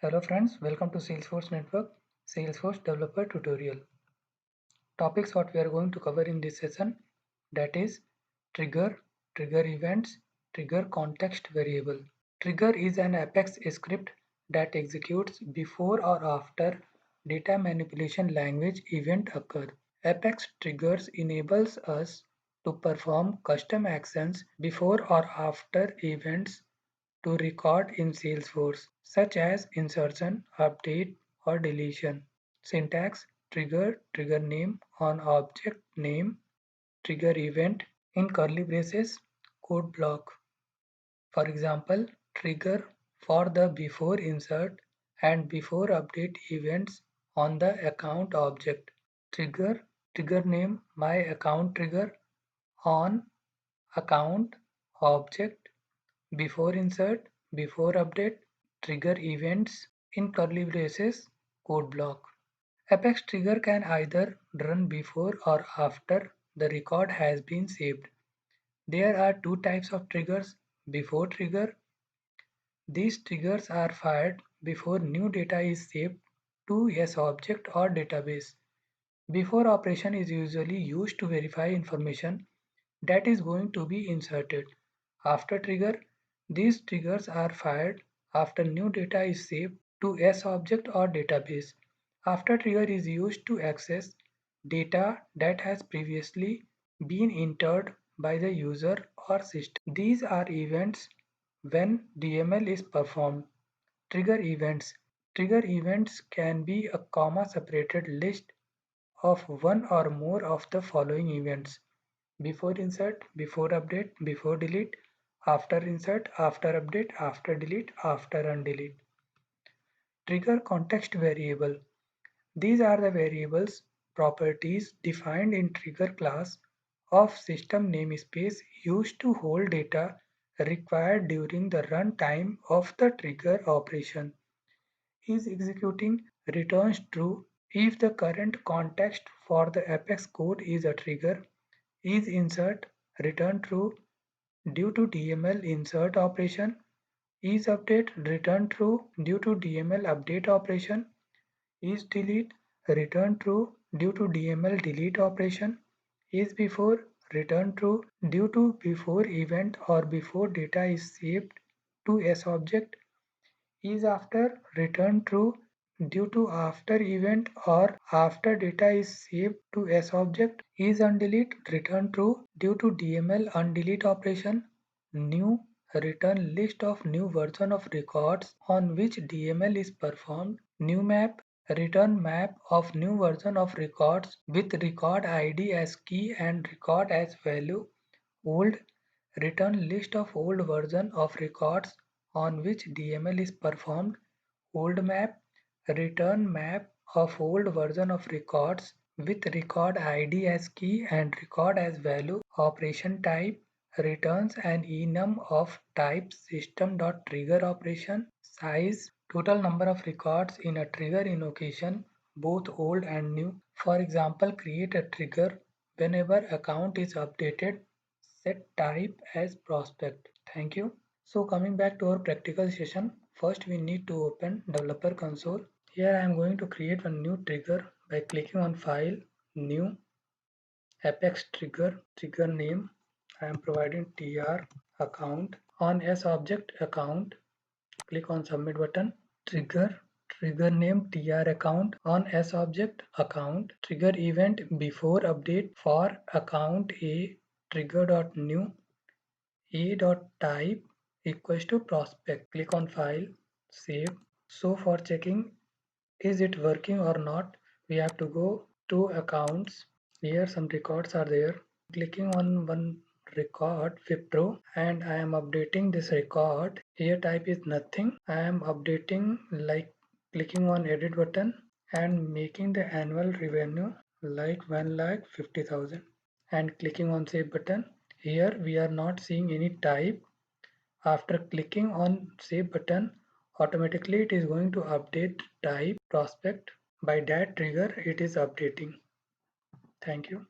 Hello friends, welcome to Salesforce Network Salesforce Developer Tutorial. Topics what we are going to cover in this session, that is trigger, trigger events, trigger context variable. Trigger is an Apex script that executes before or after data manipulation language event occur. Apex triggers enables us to perform custom actions before or after events to record in Salesforce, such as insertion, update, or deletion. Syntax: trigger, trigger name on object name, trigger event in curly braces, code block. For example, trigger for the before insert and before update events on the account object. Trigger, trigger name my account trigger on account object, before insert, before update, trigger events in curly braces, code block. Apex trigger can either run before or after the record has been saved. There are two types of triggers. Before trigger. These triggers are fired before new data is saved to S object or database. Before operation is usually used to verify information that is going to be inserted. After trigger, these triggers are fired after new data is saved to S object or database. After trigger is used to access data that has previously been entered by the user or system. These are events when DML is performed. Trigger events. Trigger events can be a comma separated list of one or more of the following events: before insert, before update, before delete, after insert, after update, after delete, after undelete. Trigger context variable. These are the variables properties defined in trigger class of system namespace used to hold data required during the runtime of the trigger operation. Is executing returns true if the current context for the Apex code is a trigger. Is insert return true due to DML insert operation? Is update return true due to DML update operation? Is delete return true due to DML delete operation? Is before return true due to before event or before data is saved to S object? Is after return true due to after event or after data is saved to S object? Is undelete return true due to DML undelete operation? New return list of new version of records on which DML is performed. New map return map of new version of records with record ID as key and record as value. Old return list of old version of records on which DML is performed. Old map return map of old version of records with record ID as key and record as value. Operation type returns an enum of type system.trigger operation. Size total number of records in a trigger invocation, both old and new. For example, create a trigger whenever account is updated. Set type as prospect. Thank you. So coming back to our practical session, first we need to open developer console. Here I am going to create a new trigger by clicking on file, new, Apex trigger, trigger name. I am providing tr account. On S object account, click on submit button. Trigger, trigger name tr account. On S object account, trigger event before update for account A trigger.new a.type equals to prospect. Click on file, save. So for checking is it working or not, we have to go to accounts. Here some records are there. Clicking on one record Wipro and I am updating this record. Here type is nothing. I am updating like clicking on edit button and making the annual revenue like 1,50,000 and clicking on save button. Here we are not seeing any type. After clicking on save button, automatically it is going to update type prospect. By that trigger it is updating. Thank you.